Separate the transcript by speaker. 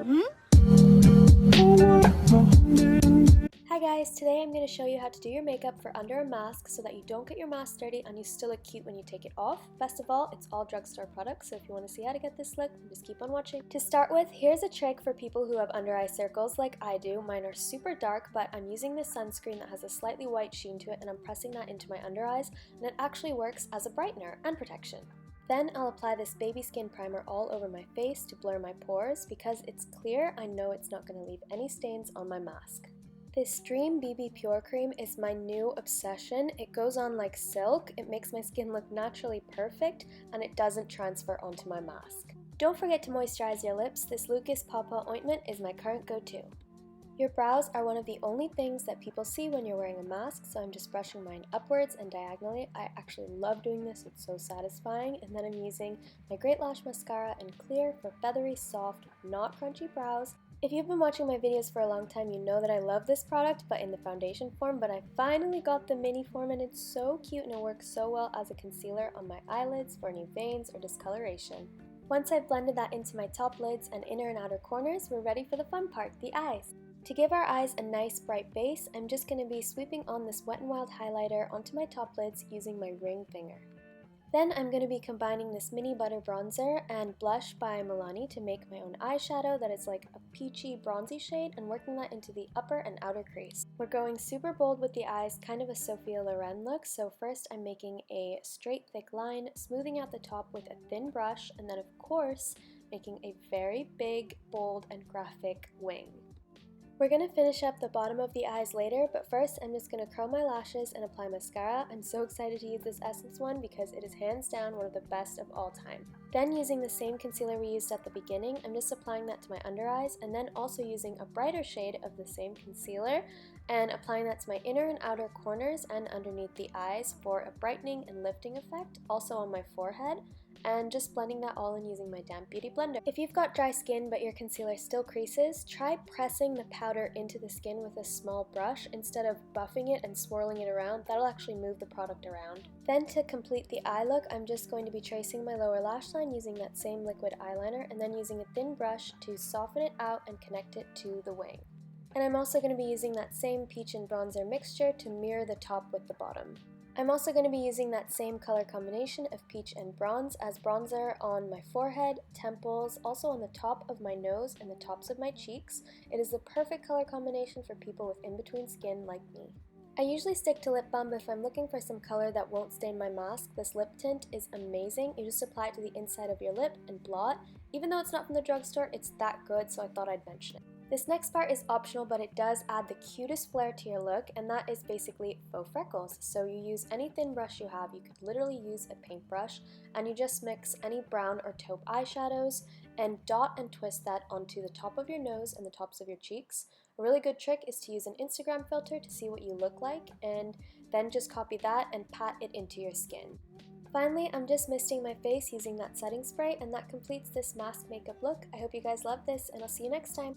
Speaker 1: Hi guys, today I'm going to show you how to do your makeup for under a mask so that you don't get your mask dirty and you still look cute when you take it off. Best of all, it's all drugstore products, so if you want to see how to get this look, just keep on watching. To start with, here's a trick for people who have under eye circles like I do. Mine are super dark, but I'm using this sunscreen that has a slightly white sheen to it and I'm pressing that into my under eyes, and it actually works as a brightener and protection. Then I'll apply this baby skin primer all over my face to blur my pores. Because it's clear, I know it's not going to leave any stains on my mask. This Dream BB Pure Cream is my new obsession. It goes on like silk, it makes my skin look naturally perfect, and it doesn't transfer onto my mask. Don't forget to moisturize your lips. This Lucas Papaw ointment is my current go-to. Your brows are one of the only things that people see when you're wearing a mask, so I'm just brushing mine upwards and diagonally. I actually love doing this, it's so satisfying. And then I'm using my Great Lash Mascara in Clear for feathery, soft, not crunchy brows. If you've been watching my videos for a long time, you know that I love this product, but in the foundation form, but I finally got the mini form and it's so cute and it works so well as a concealer on my eyelids for any veins or discoloration. Once I've blended that into my top lids and inner and outer corners, we're ready for the fun part, the eyes. To give our eyes a nice bright base, I'm just going to be sweeping on this Wet n Wild highlighter onto my top lids using my ring finger. Then I'm going to be combining this mini butter bronzer and blush by Milani to make my own eyeshadow that is like a peachy bronzy shade, and working that into the upper and outer crease. We're going super bold with the eyes, kind of a Sophia Loren look, so first I'm making a straight thick line, smoothing out the top with a thin brush, and then of course making a very big, bold, and graphic wing. We're going to finish up the bottom of the eyes later, but first I'm just going to curl my lashes and apply mascara. I'm so excited to use this Essence one because it is hands down one of the best of all time. Then using the same concealer we used at the beginning, I'm just applying that to my under eyes, and then also using a brighter shade of the same concealer and applying that to my inner and outer corners and underneath the eyes for a brightening and lifting effect, also on my forehead. And just blending that all in using my damp beauty blender. If you've got dry skin but your concealer still creases, try pressing the powder into the skin with a small brush instead of buffing it and swirling it around. That'll actually move the product around. Then to complete the eye look, I'm just going to be tracing my lower lash line using that same liquid eyeliner and then using a thin brush to soften it out and connect it to the wing. And I'm also going to be using that same peach and bronzer mixture to mirror the top with the bottom. I'm also going to be using that same color combination of peach and bronze as bronzer on my forehead, temples, also on the top of my nose and the tops of my cheeks. It is the perfect color combination for people with in-between skin like me. I usually stick to lip balm, but if I'm looking for some color that won't stain my mask, this lip tint is amazing. You just apply it to the inside of your lip and blot. Even though it's not from the drugstore, it's that good, so I thought I'd mention it. This next part is optional, but it does add the cutest flair to your look, and that is basically faux freckles. So you use any thin brush you have, you could literally use a paintbrush, and you just mix any brown or taupe eyeshadows and dot and twist that onto the top of your nose and the tops of your cheeks. A really good trick is to use an Instagram filter to see what you look like, and then just copy that and pat it into your skin. Finally, I'm just misting my face using that setting spray, and that completes this mask makeup look. I hope you guys love this, and I'll see you next time.